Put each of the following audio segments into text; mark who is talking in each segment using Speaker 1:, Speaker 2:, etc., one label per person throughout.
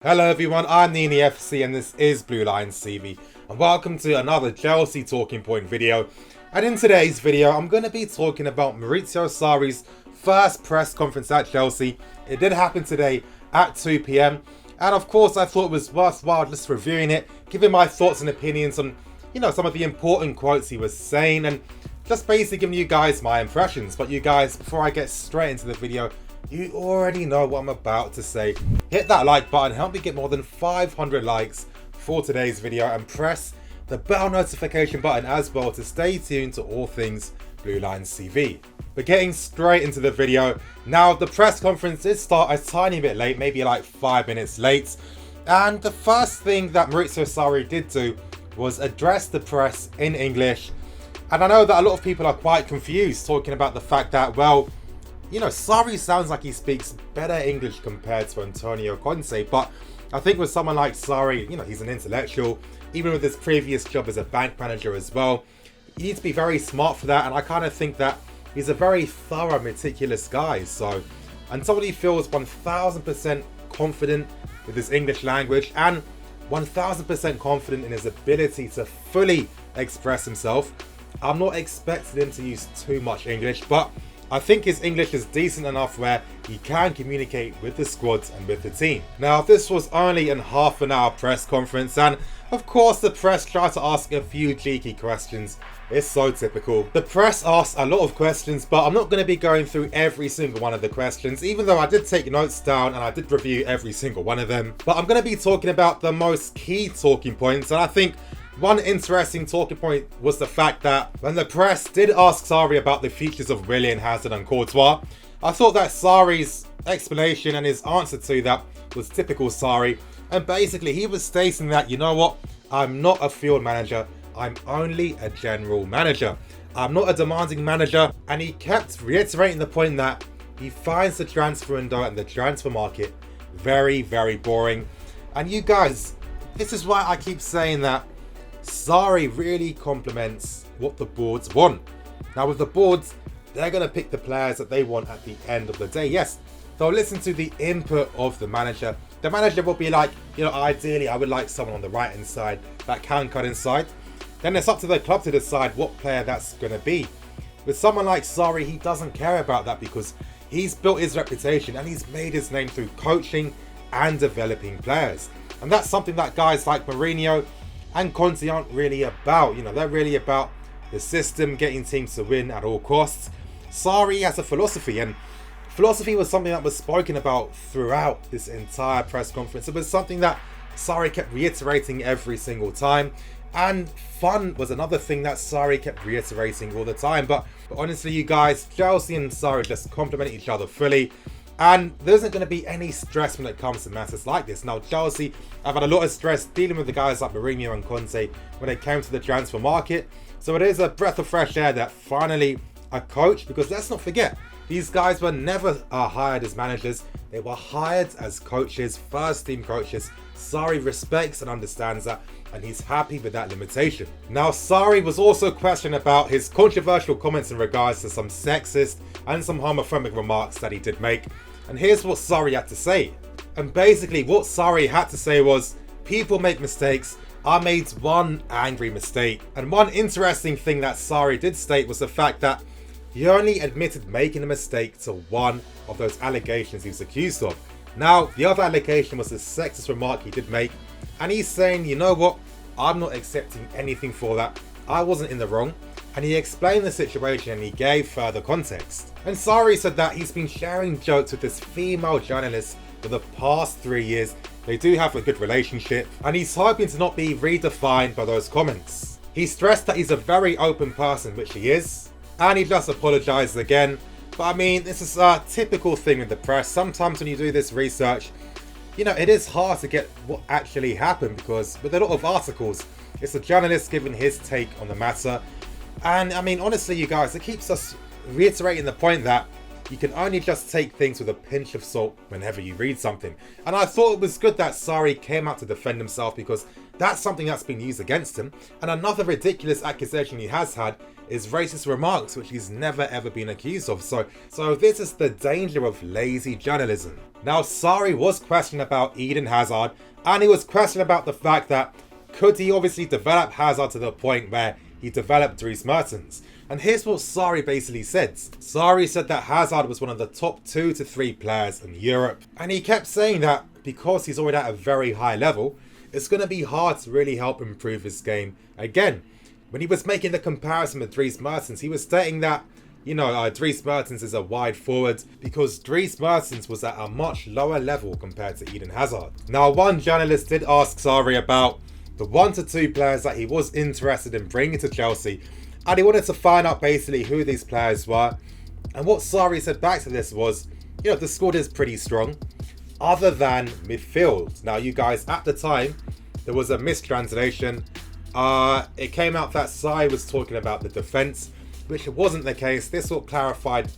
Speaker 1: Hello everyone, I'm Nini FC and this is Blue Lions TV, and welcome to another Chelsea talking point video. And in today's video I'm going to be talking about Maurizio Sarri's first press conference at Chelsea. It did happen today at 2 PM, and of course I thought it was worthwhile just reviewing it, giving my thoughts and opinions on, some of the important quotes he was saying, and just basically giving you guys my impressions. But you guys, before I get straight into the video, you already know what I'm about to say. Hit that like button, help me get more than 500 likes for today's video, and press the bell notification button as well to stay tuned to all things Blue Lions TV. But getting straight into the video, now the press conference did start a tiny bit late, maybe like 5 minutes late, and the first thing that Maurizio Sarri did do was address the press in English. And I know that a lot of people are quite confused, talking about the fact that, well, Sarri sounds like he speaks better English compared to Antonio Conte, but I think with someone like Sarri, he's an intellectual, even with his previous job as a bank manager as well. You need to be very smart for that, and I kind of think that he's a very thorough, meticulous guy. So until he feels 1000% confident with his English language and 1000% confident in his ability to fully express himself, I'm not expecting him to use too much English, but I think his English is decent enough where he can communicate with the squad and with the team. Now, this was only an half an hour press conference, and of course the press tried to ask a few cheeky questions. It's so typical. The press asked a lot of questions, but I'm not going to be going through every single one of the questions, even though I did take notes down and I did review every single one of them. But I'm going to be talking about the most key talking points, and I think one interesting talking point was the fact that when the press did ask Sarri about the futures of Willian, Hazard and Courtois, I thought that Sarri's explanation and his answer to that was typical Sarri. And basically he was stating that, I'm not a field manager, I'm only a general manager. I'm not a demanding manager. And he kept reiterating the point that he finds the transfer window and the transfer market very, very boring. And you guys, this is why I keep saying that Sarri really complements what the boards want. Now with the boards, they're going to pick the players that they want at the end of the day. Yes, they'll listen to the input of the manager. The manager will be like, ideally I would like someone on the right hand side that can cut inside. Then it's up to the club to decide what player that's going to be. With someone like Sarri, he doesn't care about that because he's built his reputation and he's made his name through coaching and developing players. And that's something that guys like Mourinho and Conte aren't really about. They're really about the system, getting teams to win at all costs. Sarri has a philosophy, and philosophy was something that was spoken about throughout this entire press conference. It was something that Sarri kept reiterating every single time, and fun was another thing that Sarri kept reiterating all the time. But honestly, you guys, Chelsea and Sarri just complement each other fully. And there isn't going to be any stress when it comes to matters like this. Now, Chelsea have had a lot of stress dealing with the guys like Mourinho and Conte when it came to the transfer market. So it is a breath of fresh air that finally a coach, because let's not forget, these guys were never hired as managers. They were hired as coaches, first team coaches. Sarri respects and understands that, and he's happy with that limitation. Now, Sarri was also questioned about his controversial comments in regards to some sexist and some homophobic remarks that he did make. And here's what Sarri had to say. And basically what Sarri had to say was, people make mistakes. I made one angry mistake. And one interesting thing that Sarri did state was the fact that he only admitted making a mistake to one of those allegations he was accused of. Now, the other allegation was the sexist remark he did make. And he's saying, I'm not accepting anything for that. I wasn't in the wrong. And he explained the situation and he gave further context. And Sarri said that he's been sharing jokes with this female journalist for the past 3 years. They do have a good relationship, and he's hoping to not be redefined by those comments. He stressed that he's a very open person, which he is, and he just apologized again. But this is a typical thing with the press. Sometimes when you do this research, it is hard to get what actually happened, because with a lot of articles, it's the journalist giving his take on the matter. And honestly, you guys, it keeps us reiterating the point that you can only just take things with a pinch of salt whenever you read something. And I thought it was good that Sarri came out to defend himself, because that's something that's been used against him. And another ridiculous accusation he has had is racist remarks, which he's never ever been accused of. So this is the danger of lazy journalism. Now, Sarri was questioned about Eden Hazard, and he was questioned about the fact that could he obviously develop Hazard to the point where he developed Dries Mertens. And here's what Sarri basically said. Sarri said that Hazard was one of the top 2 to 3 players in Europe. And he kept saying that because he's already at a very high level, it's going to be hard to really help improve his game again. When he was making the comparison with Dries Mertens, he was stating that, Dries Mertens is a wide forward because Dries Mertens was at a much lower level compared to Eden Hazard. Now, one journalist did ask Sarri about the 1 to 2 players that he was interested in bringing to Chelsea, and he wanted to find out basically who these players were. And what Sarri said back to this was, the squad is pretty strong, other than midfield. Now, you guys, at the time, there was a mistranslation. It came out that Sarri was talking about the defence, which wasn't the case. This was clarified,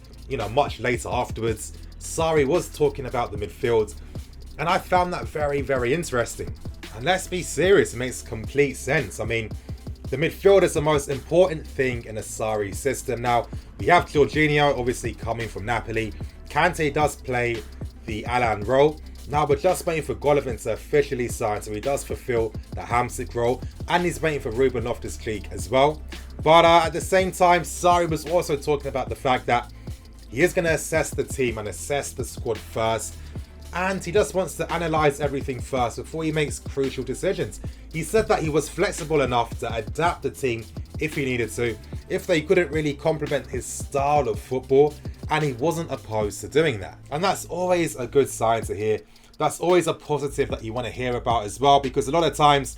Speaker 1: much later afterwards. Sarri was talking about the midfield, and I found that very, very interesting. And let's be serious, it makes complete sense. I mean, the midfield is the most important thing in a Sarri system. Now, we have Jorginho, obviously coming from Napoli. Kante does play the Alan role. Now, we're just waiting for Golovin to officially sign, so he does fulfill the Hamsik role. And he's waiting for Ruben Loftus-Cheek as well. But at the same time, Sarri was also talking about the fact that he is going to assess the team and assess the squad first. And he just wants to analyse everything first before he makes crucial decisions. He said that he was flexible enough to adapt the team if he needed to, if they couldn't really complement his style of football, and he wasn't opposed to doing that. And that's always a good sign to hear. That's always a positive that you want to hear about as well, because a lot of times,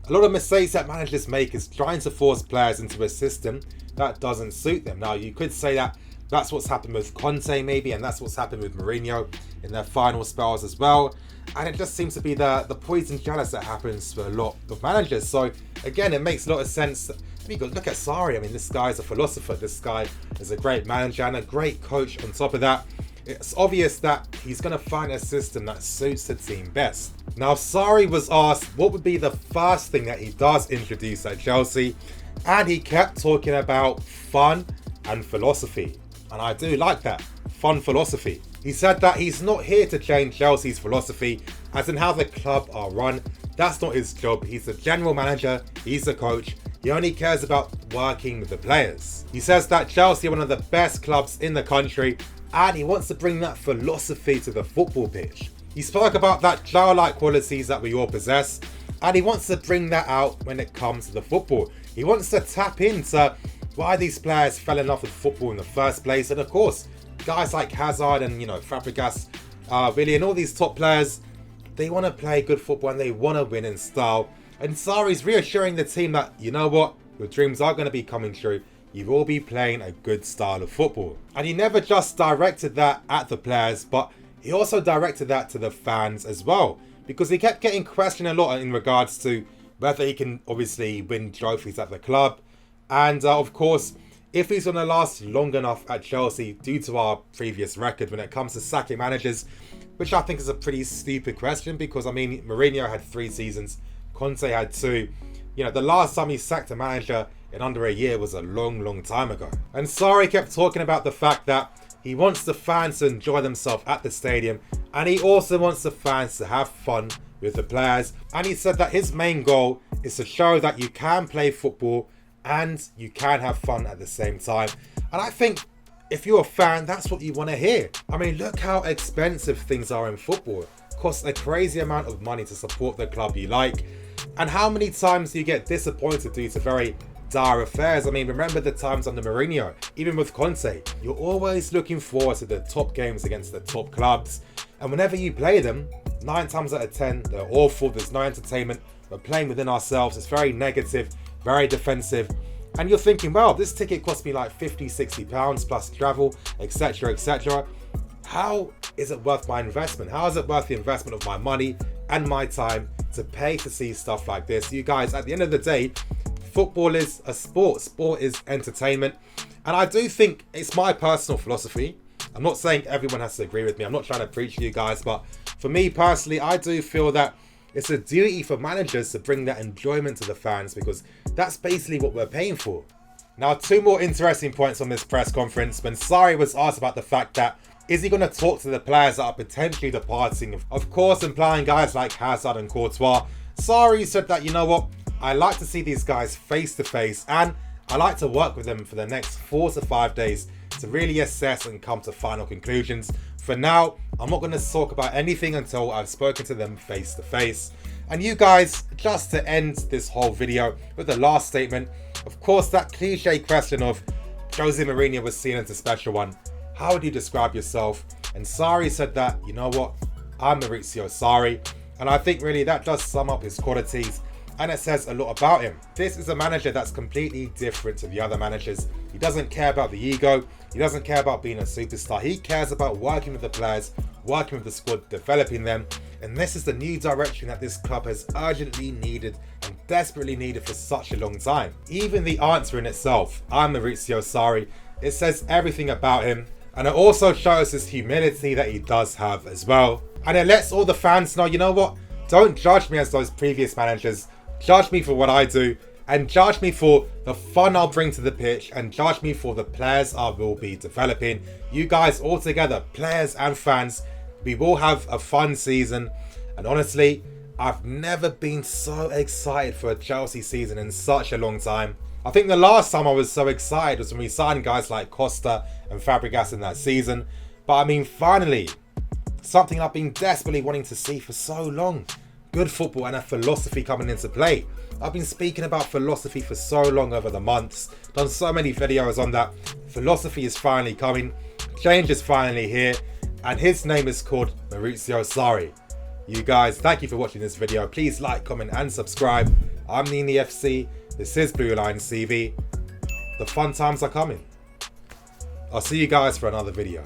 Speaker 1: a lot of mistakes that managers make is trying to force players into a system that doesn't suit them. Now, you could say that that's what's happened with Conte maybe, and that's what's happened with Mourinho in their final spells as well. And it just seems to be the poison chalice that happens for a lot of managers. So again, it makes a lot of sense. I mean, look at Sarri. I mean, this guy's a philosopher. This guy is a great manager and a great coach on top of that. It's obvious that he's going to find a system that suits the team best. Now, Sarri was asked what would be the first thing that he does introduce at Chelsea, and he kept talking about fun and philosophy. And I do like that. Fun philosophy. He said that he's not here to change Chelsea's philosophy, as in how the club are run. That's not his job. He's the general manager. He's the coach. He only cares about working with the players. He says that Chelsea are one of the best clubs in the country, and he wants to bring that philosophy to the football pitch. He spoke about that childlike qualities that we all possess, and he wants to bring that out when it comes to the football. He wants to tap into why these players fell in love with football in the first place. And of course, guys like Hazard and, Fabregas, really, and all these top players, they want to play good football and they want to win in style. And Sarri's reassuring the team that, you know what, your dreams are going to be coming true. You will be playing a good style of football. And he never just directed that at the players, but he also directed that to the fans as well. Because he kept getting questioned a lot in regards to whether he can obviously win trophies at the club. And of course, if he's going to last long enough at Chelsea due to our previous record when it comes to sacking managers, which I think is a pretty stupid question, because I mean, Mourinho had 3 seasons, Conte had 2. The last time he sacked a manager in under a year was a long, long time ago. And Sarri kept talking about the fact that he wants the fans to enjoy themselves at the stadium, and he also wants the fans to have fun with the players. And he said that his main goal is to show that you can play football and you can have fun at the same time. And I think if you're a fan, that's what you want to hear. I mean, look how expensive things are in football. It costs a crazy amount of money to support the club you like. And how many times do you get disappointed due to very dire affairs? I mean, remember the times under Mourinho, even with Conte. You're always looking forward to the top games against the top clubs. And whenever you play them, 9 times out of 10, they're awful. There's no entertainment. We're playing within ourselves. It's very negative, very defensive. And you're thinking, well, this ticket cost me like £50-60 plus travel, etc, etc. How is it worth my investment? How is it worth the investment of my money and my time to pay to see stuff like this? You guys, at the end of the day, football is a sport. Sport is entertainment. And I do think, it's my personal philosophy, I'm not saying everyone has to agree with me. I'm not trying to preach to you guys, but for me personally, I do feel that it's a duty for managers to bring that enjoyment to the fans, because that's basically what we're paying for. Now, two more interesting points on this press conference. When Sarri was asked about the fact that, is he going to talk to the players that are potentially departing? Of course, implying guys like Hazard and Courtois. Sarri said that, you know what, I like to see these guys face to face, and I like to work with them for the next 4 to 5 days to really assess and come to final conclusions. For now, I'm not going to talk about anything until I've spoken to them face to face. And you guys, just to end this whole video with the last statement, of course, that cliche question of Jose Mourinho was seen as a special one. How would you describe yourself? And Sarri said that, you know what, I'm Maurizio Sarri. And I think really that does sum up his qualities, and it says a lot about him. This is a manager that's completely different to the other managers. He doesn't care about the ego. He doesn't care about being a superstar. He cares about working with the players, working with the squad, developing them. And this is the new direction that this club has urgently needed and desperately needed for such a long time. Even the answer in itself, I'm Maurizio Sarri, it says everything about him. And it also shows his humility that he does have as well. And it lets all the fans know, you know what, don't judge me as those previous managers. Judge me for what I do, and judge me for the fun I'll bring to the pitch, and judge me for the players I will be developing. You guys all together, players and fans, we will have a fun season. And honestly, I've never been so excited for a Chelsea season in such a long time. I think the last time I was so excited was when we signed guys like Costa and Fabregas in that season. But I mean, finally, something I've been desperately wanting to see for so long. Good football and a philosophy coming into play. I've been speaking about philosophy for so long over the months. Done so many videos on that. Philosophy is finally coming. Change is finally here. And his name is called Maurizio Sarri. You guys, thank you for watching this video. Please like, comment and subscribe. I'm Nini FC. This is Blue Line CV. The fun times are coming. I'll see you guys for another video.